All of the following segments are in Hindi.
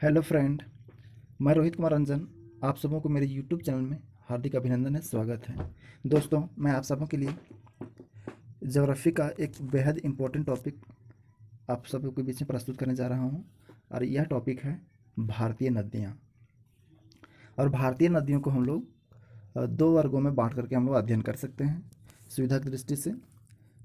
Hello friend. मैं रोहित कुमार रंजन। आप सबों को मेरे यूट्यूब चैनल में हार्दिक अभिनंदन है, स्वागत है। दोस्तों, मैं आप सबों के लिए ज्योग्राफी का एक बेहद इम्पोर्टेंट टॉपिक आप सबों के बीच में प्रस्तुत करने जा रहा हूँ। और यह टॉपिक है भारतीय नदियाँ। और भारतीय नदियों को हम लोग दो वर्गों में बांट करके हम लोग अध्ययन कर सकते हैं सुविधा की दृष्टि से।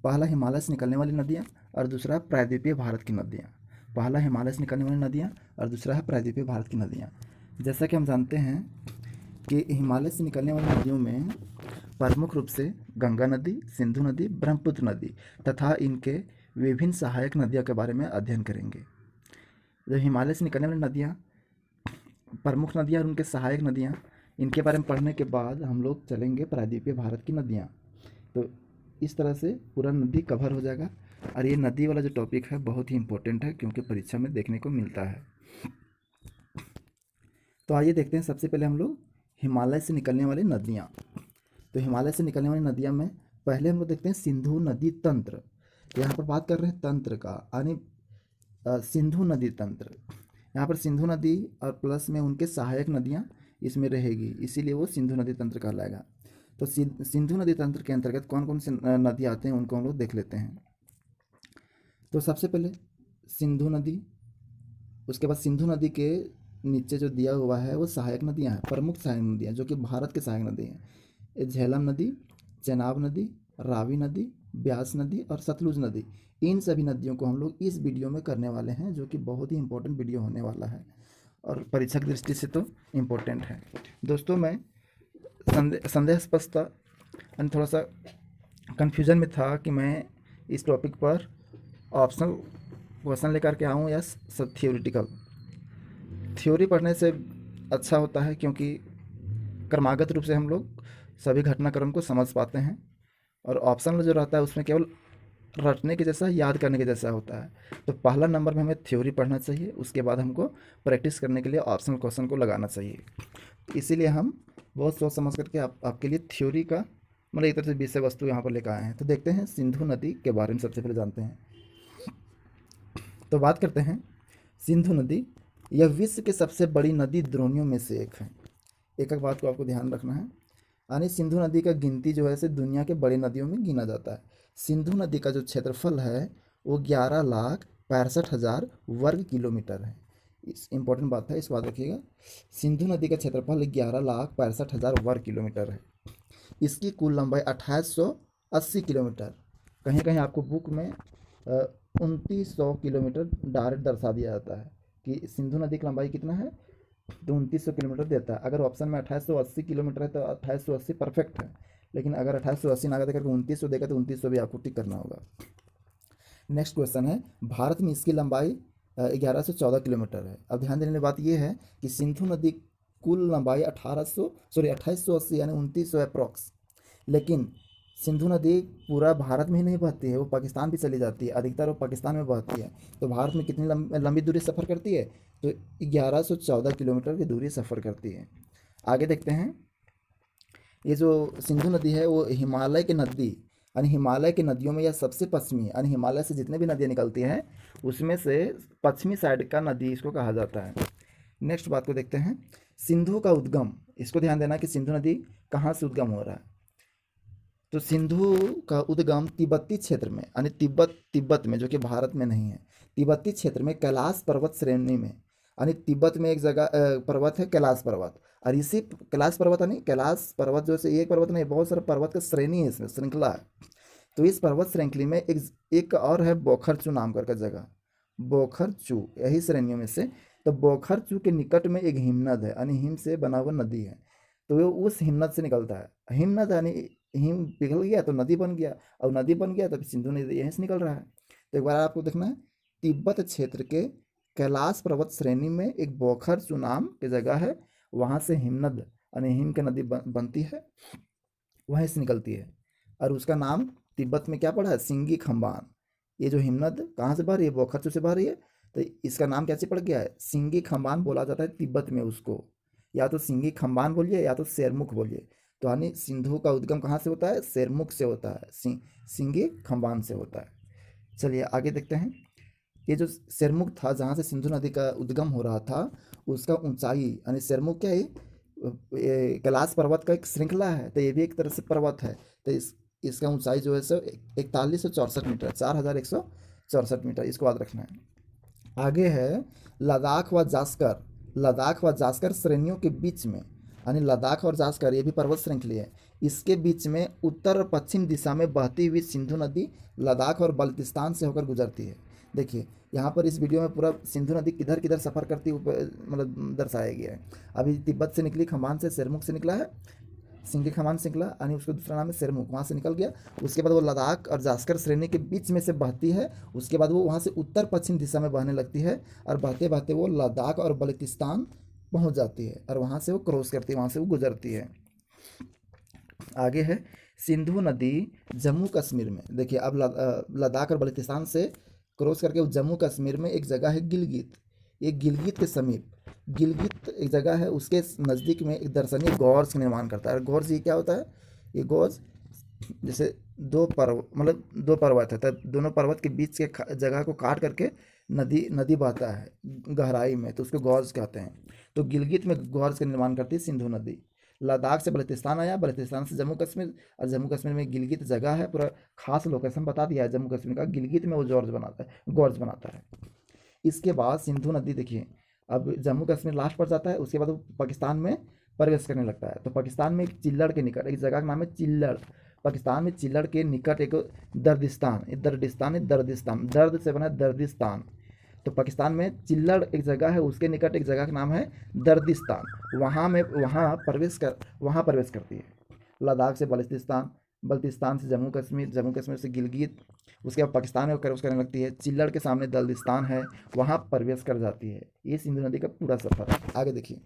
पहला हिमालय से निकलने वाली नदियाँ और दूसरा प्रायद्वीपीय भारत की नदियाँ। पहला हिमालय से निकलने वाली नदियाँ और दूसरा है प्रायद्वीपीय भारत की नदियाँ। जैसा कि हम जानते हैं कि हिमालय से निकलने वाली नदियों में प्रमुख रूप से गंगा नदी, सिंधु नदी, ब्रह्मपुत्र नदी तथा इनके विभिन्न सहायक नदियों के बारे में अध्ययन करेंगे। जो हिमालय से निकलने वाली नदियाँ, प्रमुख नदियाँ और उनके सहायक नदियाँ, इनके बारे में पढ़ने के बाद हम लोग चलेंगे प्रायद्वीपीय भारत की नदियाँ। तो इस तरह से पूरा नदी कवर हो जाएगा। और ये नदी वाला जो टॉपिक है बहुत ही इम्पोर्टेंट है, क्योंकि परीक्षा में देखने को मिलता है। तो आइए देखते हैं, सबसे पहले हम लोग हिमालय से निकलने वाली नदियाँ। तो हिमालय से निकलने वाली नदियाँ में पहले हम लोग देखते हैं सिंधु नदी तंत्र। तो यहाँ पर बात कर रहे हैं तंत्र का, यानी सिंधु नदी तंत्र। यहाँ पर सिंधु नदी और प्लस में उनके सहायक नदियाँ इसमें रहेगी, इसीलिए वो सिंधु नदी तंत्र कहलाएगा। तो सिंधु नदी तंत्र के अंतर्गत कौन कौन से नदी आते हैं उनको हम लोग देख लेते हैं। तो सबसे पहले सिंधु नदी, उसके बाद सिंधु नदी के नीचे जो दिया हुआ है वो सहायक नदियाँ हैं, प्रमुख सहायक नदियाँ जो कि भारत के सहायक नदी हैं। ये झेलम नदी, चेनाब नदी, रावी नदी, ब्यास नदी और सतलुज नदी। इन सभी नदियों को हम लोग इस वीडियो में करने वाले हैं, जो कि बहुत ही इंपॉर्टेंट वीडियो होने वाला है और परीक्षा की दृष्टि से तो इम्पोर्टेंट है। दोस्तों, मैं संदेहास्पद था और थोड़ा सा कन्फ्यूज़न में था कि मैं इस टॉपिक पर ऑप्शनल क्वेश्चन लेकर के आऊँ या सब थियोरिटिकल। थ्योरी पढ़ने से अच्छा होता है, क्योंकि क्रमागत रूप से हम लोग सभी घटनाक्रम को समझ पाते हैं। और ऑप्शन जो रहता है उसमें केवल रटने के जैसा, याद करने के जैसा होता है। तो पहला नंबर में हमें थ्योरी पढ़ना चाहिए, उसके बाद हमको प्रैक्टिस करने के लिए ऑप्शनल क्वेश्चन को लगाना चाहिए। इसीलिए हम बहुत सोच समझ करके आपके लिए थ्योरी का मतलब एक तरह से विषय वस्तु यहाँ पर लेकर आए हैं। तो देखते हैं सिंधु नदी के बारे में सबसे पहले जानते हैं। तो बात करते हैं सिंधु नदी। यह विश्व की सबसे बड़ी नदी द्रोणियों में से एक है। एक एक बात को आपको ध्यान रखना है, यानी सिंधु नदी का गिनती जो है इसे दुनिया के बड़ी नदियों में गिना जाता है। सिंधु नदी का जो क्षेत्रफल है वो 11,65,000 वर्ग किलोमीटर है। इस इंपॉर्टेंट बात है, इस बात रखिएगा। सिंधु नदी का क्षेत्रफल 11,65,000 वर्ग किलोमीटर है। इसकी कुल लंबाई 2880 किलोमीटर। कहीं कहीं आपको बुक में 2900 किलोमीटर डायरेक्ट दर्शा दिया जाता है कि सिंधु नदी की लंबाई कितना है, तो 2900 किलोमीटर देता है। अगर ऑप्शन में 2880 किलोमीटर है तो 2880 परफेक्ट है, लेकिन अगर 2880 ना देकर 2900 देगा तो 2900 भी आपको टिक करना होगा। नेक्स्ट क्वेश्चन है, भारत में इसकी लंबाई 1114 किलोमीटर है। अब ध्यान देने वाली बात यह है कि सिंधु नदी कुल लंबाई 2880 यानी 2900 अप्रॉक्स। लेकिन सिंधु नदी पूरा भारत में ही नहीं बहती है, वो पाकिस्तान भी चली जाती है, अधिकतर वो पाकिस्तान में बहती है। तो भारत में कितनी लंबी दूरी सफ़र करती है, तो 1114 किलोमीटर की दूरी सफ़र करती है। आगे देखते हैं, ये जो सिंधु नदी है वो हिमालय की नदी, यानी हिमालय की नदियों में यह सबसे पश्चिमी, यानी हिमालय से जितने भी नदियाँ निकलती हैं उसमें से पश्चिमी साइड का नदी इसको कहा जाता है। नेक्स्ट बात को देखते हैं, सिंधु का उद्गम। इसको ध्यान देना कि सिंधु नदी कहाँ से उद्गम हो रहा है। तो सिंधु का उद्गम तिब्बती क्षेत्र में, यानी तिब्बत में, जो कि भारत में नहीं है, तिब्बती क्षेत्र में कैलाश पर्वत श्रेणी में, यानी तिब्बत में एक जगह पर्वत है कैलाश पर्वत। और इसी कैलाश पर्वत, यानी कैलाश पर्वत जो से एक पर्वत नहीं, बहुत सारे पर्वत का श्रेणी है, इसमें श्रृंखला है। तो इस पर्वत श्रृंखला में एक और है बोखरचू नाम करके जगह, बोखरचू, यही श्रेणियों में से। तो बोखरचू के निकट में एक हिमनद है, यानी हिम से बना हुआ नदी है। तो वो उस हिमनद से निकलता है। हिमनद यानी हिम पिघल गया तो नदी बन गया, और नदी बन गया तो सिंधु नदी यहीं से निकल रहा है। तो एक बार आपको देखना है, तिब्बत क्षेत्र के कैलाश पर्वत श्रेणी में एक बोखरचू नाम की जगह है, वहाँ से हिमनद यानी हिम की नदी बनती है, वहीं से निकलती है। और उसका नाम तिब्बत में क्या पड़ा है, सिंगी खम्बान। ये जो हिमनद कहाँ से बह रही है, बोखरचू से बह रही है, तो इसका नाम कैसे पड़ गया है, सिंगी खम्बान बोला जाता है तिब्बत में उसको। या तो सिंगी खम्बान बोलिए या तो शेरमुख बोलिए। तो यानी सिंधु का उद्गम कहाँ से होता है, शेरमुख से होता है, सिंगी खम्बान से होता है। चलिए आगे देखते हैं। ये जो सिरमुख था जहाँ से सिंधु नदी का उद्गम हो रहा था, उसका ऊंचाई यानी सिरमुख क्या है, ये कैलाश पर्वत का एक श्रृंखला है, तो ये भी एक तरह से पर्वत है। तो इसका ऊंचाई जो है सो 4164 मीटर, 4164 मीटर, इसको याद रखना है। आगे है लद्दाख व जास्कर। लद्दाख व जास्कर श्रेणियों के बीच में, यानी लद्दाख और जास्कर ये भी पर्वत श्रृंखली है, इसके बीच में उत्तर और पश्चिम दिशा में बहती हुई सिंधु नदी लद्दाख और बल्तिस्तान से होकर गुजरती है। देखिए यहाँ पर इस वीडियो में पूरा सिंधु नदी किधर किधर सफ़र करती हुई मतलब दर्शाया गया है। अभी तिब्बत से निकली, खम्बान से, सिरमुख से निकला है, सिंगी खमान से निकला, यानी उसका दूसरा नाम है सिरमुख, वहाँ से निकल गया। उसके बाद वो लद्दाख और जास्कर श्रेणी के बीच में से बहती है। उसके बाद वो वहाँ से उत्तर पश्चिम दिशा में बहने लगती है और बहते बहते वो लद्दाख और बल्तिस्तान पहुँच जाती है और वहाँ से वो क्रॉस करती है, वहाँ से वो गुजरती है। आगे है सिंधु नदी जम्मू कश्मीर में। देखिए अब लद्दाख और बल्तिस्तान से क्रॉस करके वो जम्मू कश्मीर में एक जगह है गिलगित। ये गिलगित के समीप, गिलगित एक जगह है, उसके नज़दीक में एक दर्शनीय गौर्स का निर्माण करता है। गौर्स ये क्या होता है, ये गौर्स जैसे दो पर्वत है, तब दोनों पर्वत के बीच के जगह को काट करके नदी नदी बहता है गहराई में, तो उसको गौर्स कहते हैं। तो गिलगित में गौर्स का निर्माण करती है सिंधु नदी। लद्दाख से बल्तिस्तान आया, बल्तिस्तान से जम्मू कश्मीर, और जम्मू कश्मीर में गिलगित जगह है, पूरा खास लोकेशन बता दिया है जम्मू कश्मीर का, गिलगित में वो गौर्स बनाता है। इसके बाद सिंधु नदी देखिए अब जम्मू कश्मीर लास्ट पर जाता है, उसके बाद वो पाकिस्तान में प्रवेश करने लगता है। तो पाकिस्तान में एक चिल्लड़ के निकट एक जगह का नाम है चिल्लड़। पाकिस्तान में चिल्लड़ के निकट एक दर्दिस्तान दर्द से बना है दर्दिस्तान। तो पाकिस्तान में चिल्लड़ एक जगह है, उसके निकट एक जगह का नाम है दर्दिस्तान। वहाँ प्रवेश करती है। लद्दाख से बल्तिस्तान, बल्तिस्तान से जम्मू कश्मीर, जम्मू कश्मीर से गिलगित, उसके बाद पाकिस्तान में क्रॉस करने लगती है। चिल्लड़ के सामने दल्दिस्तान है, वहाँ प्रवेश कर जाती है। ये सिंधु नदी का पूरा सफर है। आगे देखिए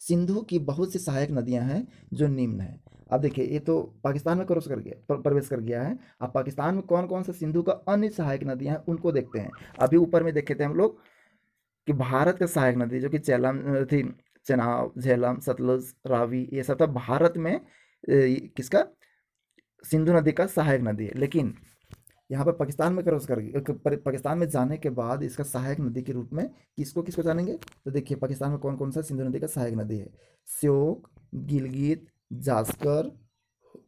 सिंधु की बहुत सी सहायक नदियां हैं जो निम्न है। अब देखिए ये तो पाकिस्तान में क्रॉस कर गया, प्रवेश कर गया है। अब पाकिस्तान में कौन कौन सा सिंधु का अन्य सहायक नदियां हैं उनको देखते हैं। अभी ऊपर में देखे थे हम लोग कि भारत का सहायक नदी जो कि थी चेनाब, झेलम, सतलुज, रावी, ये सब था भारत में किसका, सिंधु नदी का सहायक नदी है। लेकिन यहाँ पर पाकिस्तान में क्रॉस कर पाकिस्तान में जाने के बाद इसका सहायक नदी के रूप में किसको किसको जानेंगे, तो देखिए पाकिस्तान में कौन कौन सा सिंधु नदी का सहायक नदी है। श्योक, गिलगित, जास्कर,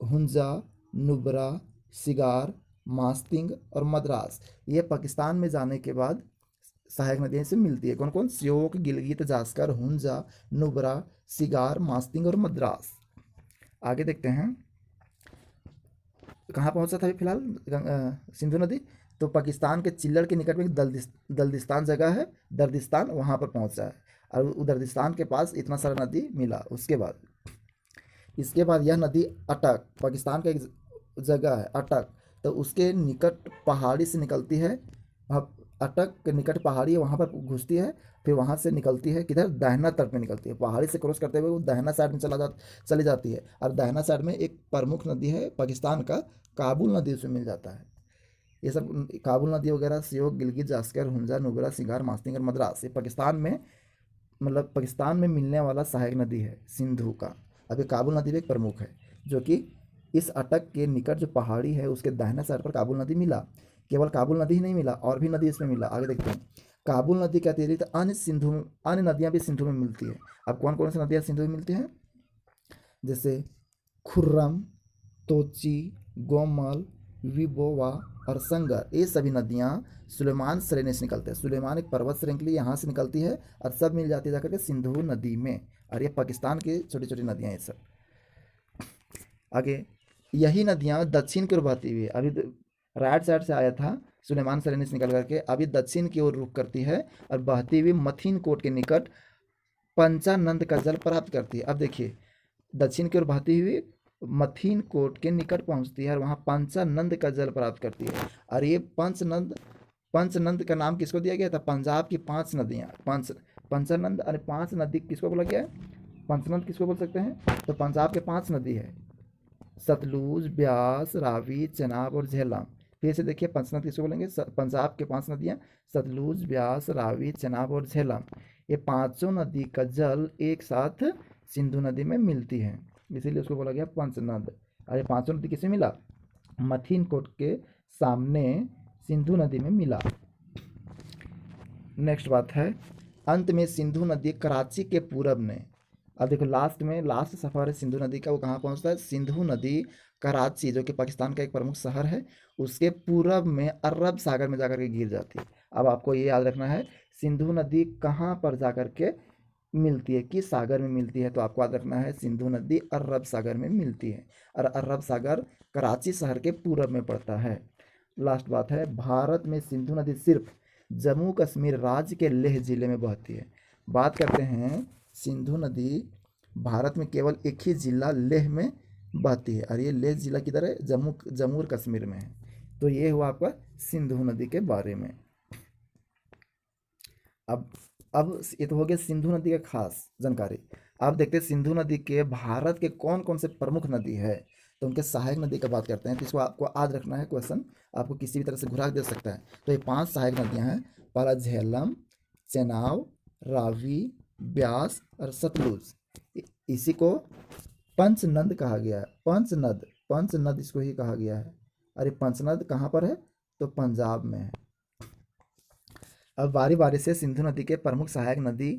हुंजा, नुब्रा, सिगार, मास्तिंग और मद्रास, ये पाकिस्तान में जाने के बाद सहायक नदियों से मिलती है। कौन कौन, श्योक, गिलगित, जास्कर, हुंजा, नुब्रा, सिगार, मास्तिंग और मद्रास। आगे देखते हैं कहाँ पहुंचा था अभी फिलहाल सिंधु नदी, तो पाकिस्तान के चिल्लड़ के निकट में एक दल्दिस्तान जगह है, दर्दिस्तान, वहाँ पर पहुंचा है और दर्दिस्तान के पास इतना सारा नदी मिला। इसके बाद यह नदी अटक, पाकिस्तान का एक जगह है अटक, तो उसके निकट पहाड़ी से निकलती है। अटक के निकट पहाड़ी है, वहाँ पर घुसती है, फिर वहाँ से निकलती है किधर, दाहिना तट में निकलती है। पहाड़ी से क्रॉस करते हुए वो दाहिना साइड में चली जाती है। और दाहिना साइड में एक प्रमुख नदी है पाकिस्तान का, काबुल नदी, उसमें मिल जाता है। ये सब काबुल नदी वगैरह, श्योक, गिलगित, जास्कर, हुंजा, नुब्रा, सिगार, मास्तिंग और मद्रास, ये पाकिस्तान में पाकिस्तान में मिलने वाला सहायक नदी है सिंधु का। अभी काबुल नदी भी एक प्रमुख है, जो कि इस अटक के निकट जो पहाड़ी है उसके दाहिना साइड पर काबुल नदी मिला। केवल काबुल नदी ही नहीं मिला, और भी नदी इसमें मिला। आगे देखते हैं काबुल नदी के अतिरिक्त अन्य नदियाँ भी सिंधु में मिलती है। अब कौन कौन सी नदियाँ सिंधु में मिलती हैं, जैसे खुर्रम, तोची, गोमल, विबोवा और संगर, ये सभी नदियाँ सुलेमान श्रेणी से निकलते हैं। सुलेमान एक पर्वत श्रृंखली यहाँ से निकलती है और सब मिल जाती है जाकर के सिंधु नदी में। और ये पाकिस्तान की छोटी छोटी नदियाँ ये सब। आगे यही नदियाँ दक्षिण की ओर बहती हुई, अभी राइट साइड से आया था सुलेमान श्रेणी से निकल करके, अभी दक्षिण की ओर रुख करती है और बहती हुई मथीन कोट के निकट पंचानंद का जल प्राप्त करती है। अब देखिए दक्षिण की ओर बहती हुई मथीन कोट के निकट पहुंचती है और वहाँ पंचानंद का जल प्राप्त करती है। और ये पंचनंद का नाम किसको दिया गया था, पंजाब की 5 नदियाँ, पंचानंद और 5 नदी किसको बोला गया है, पंचनंद किसको बोल सकते हैं, तो पंजाब के 5 नदी है, सतलुज, ब्यास, रावी, चेनाब और झेलम। फिर से देखिए पंचनद किसको बोलेंगे, पंजाब के 5 नदियाँ सतलुज, ब्यास, रावी, चेनाब और झेलम। ये पांचों नदी का जल एक साथ सिंधु नदी में मिलती है, इसीलिए उसको बोला गया पंचनद। और ये पांचों नदी किसमें मिला, मथीन कोट के सामने सिंधु नदी में मिला। नेक्स्ट बात है, अंत में सिंधु नदी कराची के पूरब में, अब देखो लास्ट में, लास्ट सफ़र है सिंधु नदी का, वो कहाँ पहुँचता है? सिंधु नदी कराची, जो कि पाकिस्तान का एक प्रमुख शहर है, उसके पूरब में अरब सागर में जाकर के गिर जाती है। अब आपको ये याद रखना है सिंधु नदी कहाँ पर जाकर के मिलती है, किस सागर में मिलती है, तो आपको याद रखना है सिंधु नदी अरब सागर में मिलती है, और अरब सागर कराची शहर के पूरब में पड़ता है। लास्ट बात है, भारत में सिंधु नदी सिर्फ जम्मू कश्मीर राज्य के लेह जिले में बहती है। बात करते हैं, सिंधु नदी भारत में केवल एक ही जिला लेह में बहती है, और ये लेह जिला किधर है? जम्मू जम्मू और कश्मीर में है। तो ये हुआ आपका सिंधु नदी के बारे में। अब ये तो हो गया सिंधु नदी का खास जानकारी। अब देखते हैं सिंधु नदी के भारत के कौन कौन से प्रमुख नदी है, तो उनके सहायक नदी का बात करते हैं। तो इसको आपको याद रखना है, क्वेश्चन आपको किसी भी तरह से घुरा दे सकता है। तो ये 5 सहायक नदियां हैं, पहला झेलम, चेनाब, रावी, ब्यास और सतलुज। इसी को पंचनद कहा गया है, पंचनद, पंचनद इसको ही कहा गया है। अरे पंचनद कहाँ पर है? तो पंजाब में है। अब बारी बारी से सिंधु नदी के प्रमुख सहायक नदी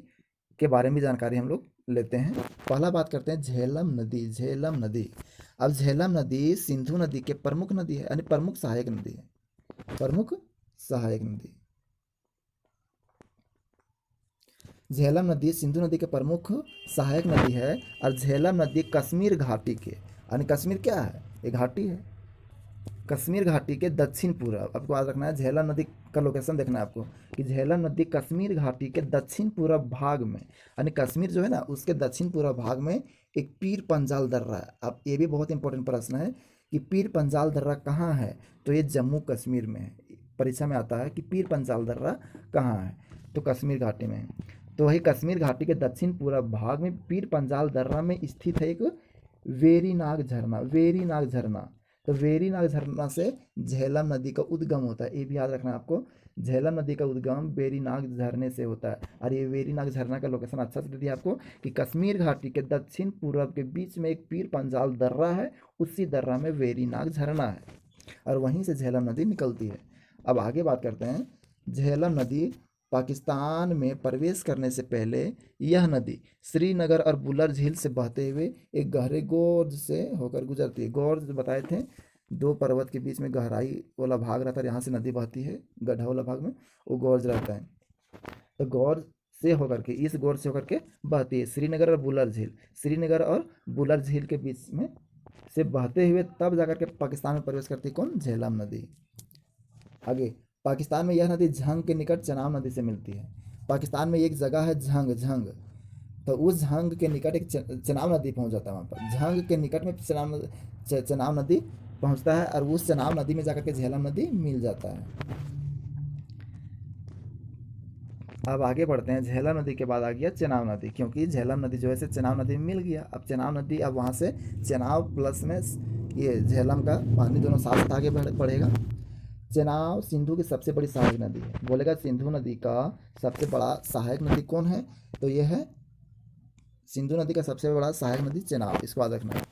के बारे में जानकारी हम लोग लेते हैं। पहला बात करते हैं झेलम नदी, झेलम नदी। अब झेलम नदी सिंधु नदी के प्रमुख नदी है, यानी प्रमुख सहायक नदी है, प्रमुख सहायक नदी। झेलम नदी सिंधु नदी के प्रमुख सहायक नदी है, और झेलम नदी कश्मीर घाटी के, यानी कश्मीर क्या है? ये घाटी है, कश्मीर घाटी के दक्षिण पूर्व, आपको याद रखना है झेलम नदी का लोकेशन देखना है आपको, कि झेलम नदी कश्मीर घाटी के दक्षिण पूर्व भाग में, यानी कश्मीर जो है ना उसके दक्षिण पूर्व भाग में एक पीर पंजाल दर्रा है। अब ये भी बहुत इंपॉर्टेंट प्रश्न है कि पीर पंजाल दर्रा कहाँ है, तो ये जम्मू कश्मीर में है। परीक्षा में आता है कि पीर पंजाल दर्रा कहाँ है, तो कश्मीर घाटी में है। तो वही कश्मीर घाटी के दक्षिण पूर्व भाग में पीर पंजाल दर्रा में स्थित है एक वेरीनाग झरना, वेरीनाग झरना। तो वेरीनाग झरना से झेलम नदी का उद्गम होता है, ये भी याद रखना है आपको। झेलम नदी का उद्गम वेरीनाग झरने से होता है, और ये वेरीनाग झरना का लोकेशन अच्छा से दे दिया आपको कि कश्मीर घाटी के दक्षिण पूर्व के बीच में एक पीर पंजाल दर्रा है, उसी दर्रा में वेरीनाग झरना है, और वहीं से झेलम नदी निकलती है। अब आगे बात करते हैं, झेलम नदी पाकिस्तान में प्रवेश करने से पहले यह नदी श्रीनगर और बुलर झील से बहते हुए एक गहरे गोर्ज से होकर गुजरती है। गोर्ज बताए थे, 2 पर्वत के बीच में गहराई वाला भाग रहता है, यहाँ से नदी बहती है, गड्ढा वाला भाग में वो गोर्ज रहता है। तो गोर्ज से होकर के, इस गोर्ज से होकर के बहती है श्रीनगर और बुलर झील, श्रीनगर और बुलर झील के बीच में से बहते हुए तब जाकर के पाकिस्तान में प्रवेश करती है कौन? झेलम नदी। आगे, पाकिस्तान में यह नदी झंग के निकट चेनाब नदी से मिलती है। पाकिस्तान में एक जगह है झंग, झंग, तो उस झंग के निकट एक चेनाब नदी पहुंच जाता है। वहाँ पर झंग के निकट में चेनाब नदी पहुंचता है, और उस चेनाब नदी में जाकर के झेलम नदी मिल जाता है। अब आगे बढ़ते हैं, झेलम नदी के बाद आ गया चेनाब नदी, क्योंकि झेलम नदी जो है चेनाब नदी में मिल गया। अब चेनाब नदी, अब वहाँ से चेनाब प्लस में ये झेलम का पानी दोनों साथ साथ आगे बढ़ेगा। चेनाब सिंधु की सबसे बड़ी सहायक नदी है। बोलेगा सिंधु नदी का सबसे बड़ा सहायक नदी कौन है, तो ये है सिंधु नदी का सबसे बड़ा सहायक नदी चेनाब, इसको याद रखना है।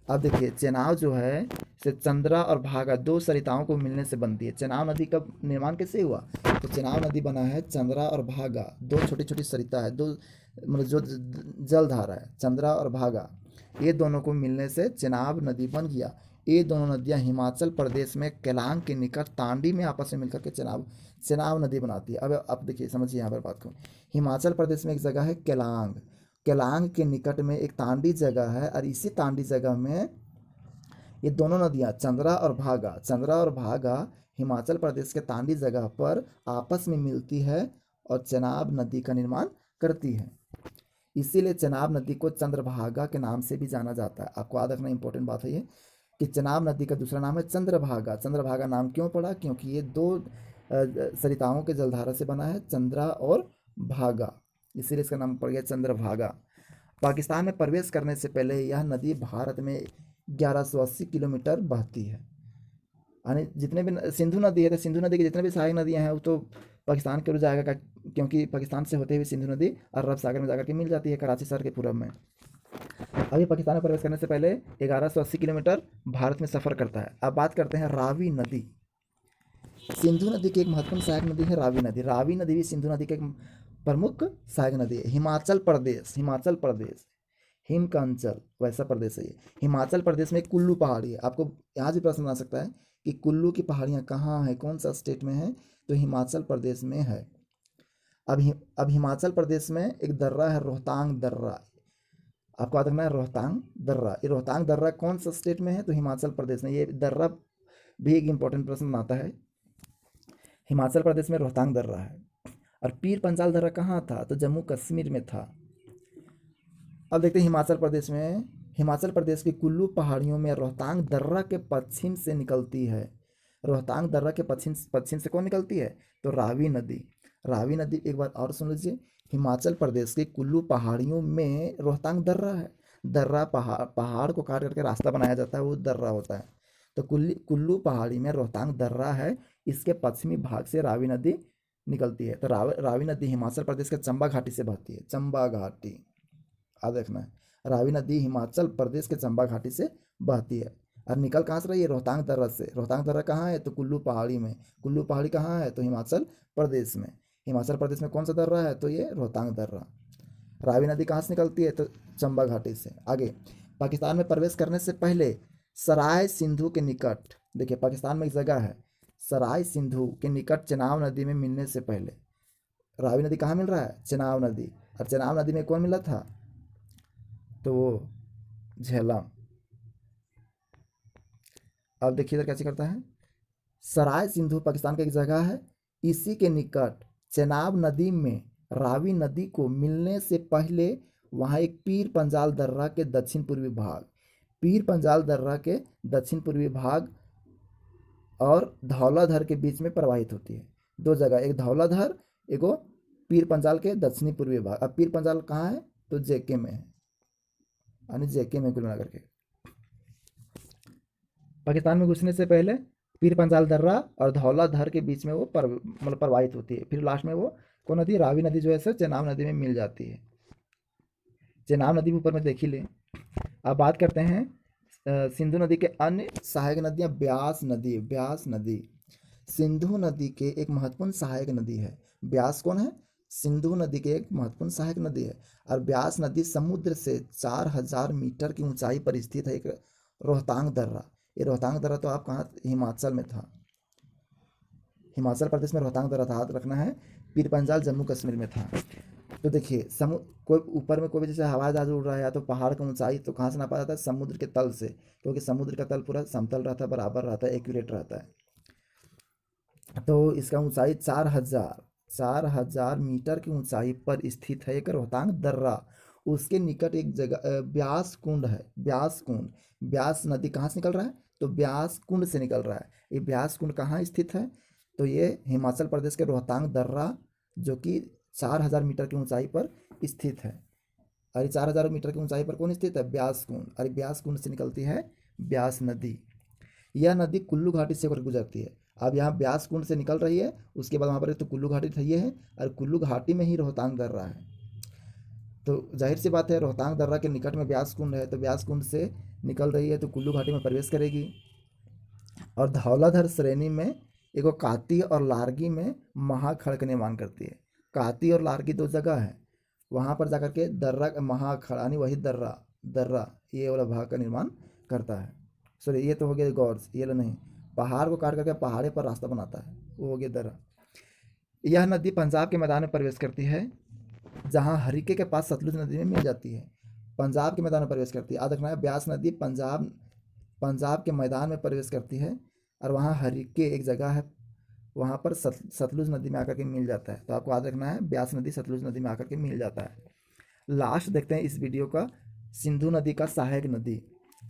अब देखिए चेनाब जो है से चंद्रा और भागा 2 सरिताओं को मिलने से बनती है। चेनाब नदी का निर्माण कैसे हुआ, तो चेनाब नदी बना है चंद्रा और भागा, 2 छोटी छोटी सरिता है, 2 मतलब जो जलधारा है, चंद्रा और भागा, ये दोनों को मिलने से चेनाब नदी बन गया। ये दोनों नदियां हिमाचल प्रदेश में केलांग के निकट तांडी में आपस में मिलकर के चेनाब नदी बनाती है। अब देखिए समझिए यहाँ पर बात को, हिमाचल प्रदेश में एक जगह है केलांग, केलांग के निकट में एक तांडी जगह है, और इसी तांडी जगह में ये दोनों नदियाँ चंद्रा और भागा हिमाचल प्रदेश के तांडी जगह पर आपस में मिलती है और चेनाब नदी का निर्माण करती है। इसीलिए चेनाब नदी को चंद्रभागा के नाम से भी जाना जाता है। आपको याद रखना इंपॉर्टेंट बात है ये, कि चेनाब नदी का दूसरा नाम है चंद्रभागा। चंद्रभागा नाम क्यों पड़ा, क्योंकि ये 2 सरिताओं के जलधारा से बना है, चंद्रा और भागा, इसीलिए इसका नाम पड़ गया चंद्रभागा। पाकिस्तान में प्रवेश करने से पहले यह नदी भारत में 1180 किलोमीटर बहती है। यानी जितने भी सिंधु नदी है, तो सिंधु नदी की जितने भी सहायक नदियां हैं वो तो पाकिस्तान के ओर जाएगा, क्योंकि पाकिस्तान से होते हुए सिंधु नदी अरब सागर में जाकर के मिल जाती है कराची शहर के पूरब में। अभी पाकिस्तान में प्रवेश करने से पहले 1180 किलोमीटर भारत में सफ़र करता है। अब बात करते हैं रावी नदी। सिंधु नदी की एक महत्वपूर्ण सहायक नदी है रावी नदी। रावी नदी भी सिंधु नदी की एक प्रमुख सहायक नदी है। हिमाचल प्रदेश, हिमाचल प्रदेश, हिम का अंचल वैसा प्रदेश है ये। हिमाचल प्रदेश में कुल्लू पहाड़ी है। आपको यहाँ से प्रश्न आ सकता है कि कुल्लू की पहाड़ियाँ कहाँ हैं, कौन सा स्टेट में है, तो हिमाचल प्रदेश में है। अब हिमाचल प्रदेश में एक दर्रा है रोहतांग दर्रा। आपको याद रखना है रोहतांग दर्रा। ये रोहतांग दर्रा कौन सा स्टेट में है, तो हिमाचल प्रदेश में। ये दर्रा भी एक इंपॉर्टेंट प्रश्न आता है। हिमाचल प्रदेश में रोहतांग दर्रा है। और पीर पंजाल दर्रा कहाँ था, तो जम्मू कश्मीर में था। अब देखते हैं हिमाचल प्रदेश में। हिमाचल प्रदेश की कुल्लू पहाड़ियों में रोहतांग दर्रा के पश्चिम से निकलती है। रोहतांग दर्रा के पश्चिम पश्चिम से कौन निकलती है, तो रावी नदी। रावी नदी एक बार और सुन लीजिए। हिमाचल प्रदेश के कुल्लू पहाड़ियों में रोहतांग दर्रा है। दर्रा पहाड़ को काट करके रास्ता बनाया जाता है, वो दर्रा होता है। तो कुल्लू पहाड़ी में रोहतांग दर्रा है। इसके पश्चिमी भाग से रावी नदी निकलती है। तो रावी नदी हिमाचल प्रदेश के चंबा घाटी से बहती है। चंबा घाटी याद रखना है। रावी नदी हिमाचल प्रदेश के चंबा घाटी से बहती है। और निकल कहाँ से रही है, रोहतांग दर्रा से। रोहतांग दर्रा कहाँ है, तो कुल्लू पहाड़ी में। कुल्लू पहाड़ी कहाँ है, तो हिमाचल प्रदेश में। हिमाचल प्रदेश में कौन सा दर्रा है, तो ये रोहतांग दर्रा। रावी नदी कहाँ से निकलती है, तो चंबा घाटी से। आगे, पाकिस्तान में प्रवेश करने से पहले सराय सिंधु के निकट, देखिए पाकिस्तान में एक जगह है सराय सिंधु के निकट चेनाब नदी में मिलने से पहले। रावी नदी कहाँ मिल रहा है, चेनाब नदी। और चेनाब नदी में कौन मिला था, तो वो झेलम। अब देखिए इधर कैसे करता है। सराय सिंधु पाकिस्तान की एक जगह है। इसी के निकट चेनाब नदी में रावी नदी को मिलने से पहले वहाँ एक पीर पंजाल दर्रा के दक्षिण पूर्वी भाग, पीर पंजाल दर्रा के दक्षिण पूर्वी भाग और धौलाधर के बीच में प्रवाहित होती है। दो जगह, एक धौलाधर, एक पीर पंजाल के दक्षिणी पूर्वी भाग। अब पीर पंजाल कहाँ है, तो जेके में है, यानी जेके में कुल मिलाकर के। पाकिस्तान में घुसने से पहले पीर पंजाल दर्रा और धौलाधर के बीच में वो मतलब प्रवाहित होती है। फिर लास्ट में वो कौन नदी, रावी नदी जो है सर चेनाब नदी में मिल जाती है। चेनाब नदी ऊपर में देख ही लें। अब बात करते हैं सिंधु नदी के अन्य सहायक नदियाँ। ब्यास नदी, ब्यास नदी सिंधु नदी के एक महत्वपूर्ण सहायक नदी है। ब्यास कौन है, सिंधु नदी के एक महत्वपूर्ण सहायक नदी है। और ब्यास नदी समुद्र से 4000 मीटर की ऊंचाई पर स्थित है एक रोहतांग दर्रा। ये रोहतांग दर्रा तो आप कहाँ, हिमाचल में था, हिमाचल प्रदेश में रोहतांग दर्रा था, याद रखना है। पीर पंजाल जम्मू कश्मीर में था। तो देखिए कोई ऊपर में कोई भी जैसे हवाई जहाज उड़ रहा है या तो पहाड़ की ऊंचाई, तो कहाँ से नापा जाता है, समुद्र के तल से। क्योंकि समुद्र का तल पूरा समतल रहता है, बराबर रहता है, एक्यूरेट रहता है। तो इसका ऊंचाई 4000 मीटर की ऊंचाई पर स्थित है एक रोहतांग दर्रा। उसके निकट एक जगह ब्यास कुंड है। ब्यास कुंड, ब्यास नदी कहाँ से निकल रहा है, तो ब्यास कुंड से निकल रहा है। ये ब्यास कुंड कहाँ स्थित है, तो ये हिमाचल प्रदेश के रोहतांग दर्रा, जो कि 4000 मीटर की ऊंचाई पर स्थित है। और 4000 मीटर की ऊंचाई पर कौन स्थित है, ब्यास कुंड। और ब्यास कुंड से निकलती है ब्यास नदी। यह नदी कुल्लू घाटी से होकर गुजरती है। अब यहाँ ब्यास कुंड से निकल रही है, उसके बाद वहाँ पर तो कुल्लू घाटी थी है, और कुल्लू घाटी में ही रोहतांग दर्रा है। तो जाहिर सी बात है रोहतांग दर्रा के निकट में ब्यास कुंड है, तो ब्यास कुंड से निकल रही है तो कुल्लू घाटी में प्रवेश करेगी। और धौलाधर श्रेणी में एगो काती और लारगी में महाखड़ का निर्माण करती है। काती और लारगी दो जगह है, वहाँ पर जाकर के दर्रा महाखड़ यानी वही दर्रा, दर्रा ये वाला भाग का निर्माण करता है। सॉरी ये तो हो गया गॉड्स, ये लो नहीं, पहाड़ को काट करके पहाड़े पर रास्ता बनाता है, वो हो गया दर्रा। यह नदी पंजाब के मैदान में प्रवेश करती है, जहाँ हरिके के पास सतलुज नदी में मिल जाती है। पंजाब के मैदान में प्रवेश करती है, याद रखना है। ब्यास नदी पंजाब के मैदान में प्रवेश करती है, और वहाँ हरिके एक जगह है, वहाँ पर सतलुज नदी में आकर के मिल जाता है। तो आपको याद रखना है ब्यास नदी सतलुज नदी में आकर के मिल जाता है। लास्ट देखते हैं इस वीडियो का, सिंधु नदी का सहायक नदी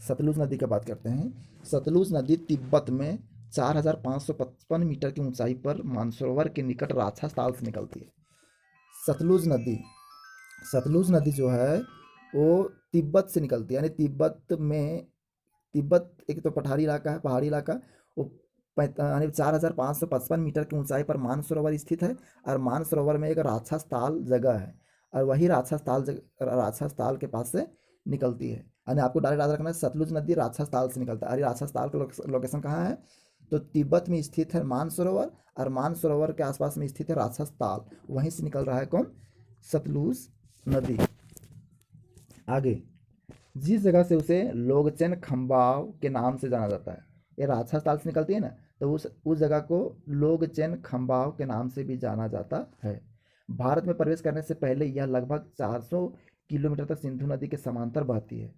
सतलुज नदी का बात करते हैं। सतलुज नदी तिब्बत में 4555 मीटर की ऊंचाई पर मानसरोवर के निकट राक्षस ताल से निकलती है। सतलुज नदी, सतलुज नदी जो है वो तिब्बत से निकलती है, यानी तिब्बत एक तो पठारी इलाका है, पहाड़ी इलाका। वो यानी 4555 मीटर की ऊंचाई पर मानसरोवर स्थित है, और मानसरोवर में एक राक्षस ताल जगह है, और वही राक्षस ताल के पास से निकलती है। यानी आपको डायरेक्ट याद रखना है सतलुज नदी राक्षस ताल से निकलता है। अरे राक्षस ताल का लोकेशन कहाँ है, तो तिब्बत में स्थित है मानसरोवर, और मानसरोवर के आसपास में स्थित है राक्षस ताल, वहीं से निकल रहा है कौन? सतलुज नदी। आगे, जिस जगह से उसे लोगचन खंबाव के नाम से जाना जाता है, ये राक्षस ताल से निकलती है ना, तो उस जगह को लोगचन खंबाव के नाम से भी जाना जाता है। भारत में प्रवेश करने से पहले यह लगभग 400 किलोमीटर तक सिंधु नदी के समांतर बहती है।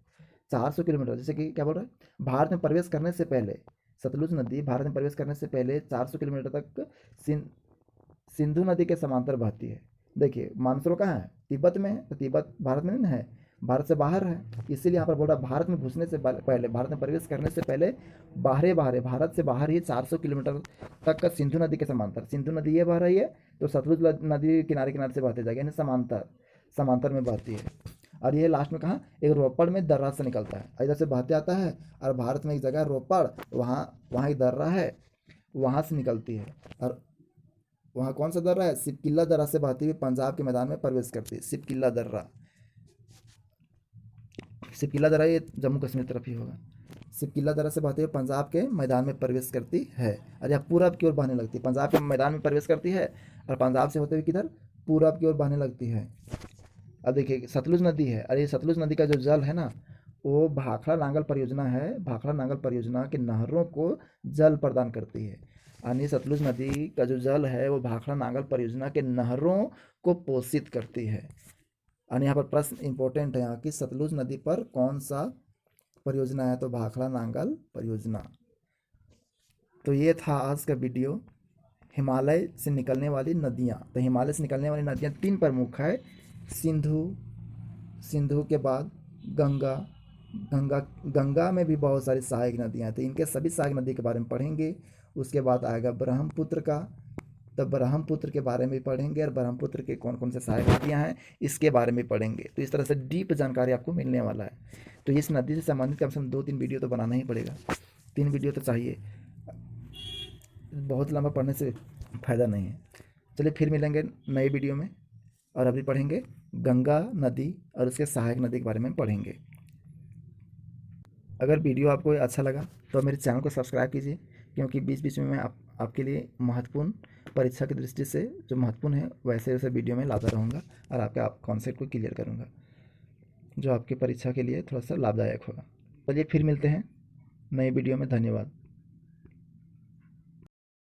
400 किलोमीटर, जैसे कि क्या बोल रहा है, भारत में प्रवेश करने से पहले सतलुज नदी भारत में प्रवेश करने से पहले 400 किलोमीटर तक सिंधु नदी के समांतर बहती है। देखिए मानसरोवर कहाँ है? तिब्बत में है, तो तिब्बत भारत में नहीं है, भारत से बाहर है। इसीलिए यहाँ पर बोल रहा है भारत में घुसने से पहले, भारत में प्रवेश करने से पहले भारत से बाहर ही 400 किलोमीटर तक का सिंधु नदी के समांतर, सिंधु नदी ये बह रही है तो सतलुज नदी किनारे किनारे से बहते जाएगी, यानी समांतर समांतर में बहती है। और ये लास्ट में कहाँ? एक रोपड़ में दर्रा से निकलता है, इधर से बहते आता है, और भारत में एक जगह रोपड़, वहाँ वहाँ एक दर्रा है, वहाँ से निकलती है। और वहाँ कौन सा दर्रा है? सिपकिल्ला दर्रा से बहती हुई पंजाब के मैदान में प्रवेश करती है। सिपकिल्ला दर्रा, सिपकिल्ला दर्रा ये जम्मू कश्मीर तरफ ही होगा। सिपकिल्ला दर्रा से बहते हुए पंजाब के मैदान में प्रवेश करती है, और यह पूरब की ओर बहने लगती है। पंजाब के मैदान में प्रवेश करती है, और पंजाब से होते हुए किधर? पूरब की ओर बहने लगती है। अब देखिए सतलुज नदी है, और ये सतलुज नदी का जो जल है ना, वो भाखड़ा नांगल परियोजना है, भाखड़ा नांगल परियोजना के नहरों को जल प्रदान करती है। यानी सतलुज नदी का जो जल है वो भाखड़ा नांगल परियोजना के नहरों को पोषित करती है। और यहाँ पर प्रश्न इंपॉर्टेंट है यहाँ की, सतलुज नदी पर कौन सा परियोजना है? तो भाखड़ा नांगल परियोजना। तो ये था आज का वीडियो, हिमालय से निकलने वाली नदियाँ। तो हिमालय से निकलने वाली नदियाँ 3 प्रमुख है, सिंधु, सिंधु के बाद गंगा, गंगा में भी बहुत सारी सहायक नदियाँ हैं, तो इनके सभी सहायक नदी के बारे में पढ़ेंगे। उसके बाद आएगा ब्रह्मपुत्र का, तो ब्रह्मपुत्र के बारे में पढ़ेंगे, और ब्रह्मपुत्र के कौन कौन से सहायक नदियाँ हैं इसके बारे में पढ़ेंगे। तो इस तरह से डीप जानकारी आपको मिलने वाला है। तो इस नदी से संबंधित कम से कम 2-3 वीडियो तो बनाना ही पड़ेगा, 3 वीडियो तो चाहिए, बहुत लंबा पढ़ने से फ़ायदा नहीं है। चलिए फिर मिलेंगे नए वीडियो में, और अभी पढ़ेंगे गंगा नदी और उसके सहायक नदी के बारे में पढ़ेंगे। अगर वीडियो आपको अच्छा लगा तो मेरे चैनल को सब्सक्राइब कीजिए, क्योंकि बीच बीच में मैं आपके लिए महत्वपूर्ण परीक्षा की दृष्टि से जो महत्वपूर्ण है वैसे वैसे वीडियो में लाता रहूँगा, और आपके कॉन्सेप्ट को क्लियर करूँगा, जो आपकी परीक्षा के लिए थोड़ा सा लाभदायक होगा। चलिए फिर मिलते हैं नए वीडियो में। धन्यवाद।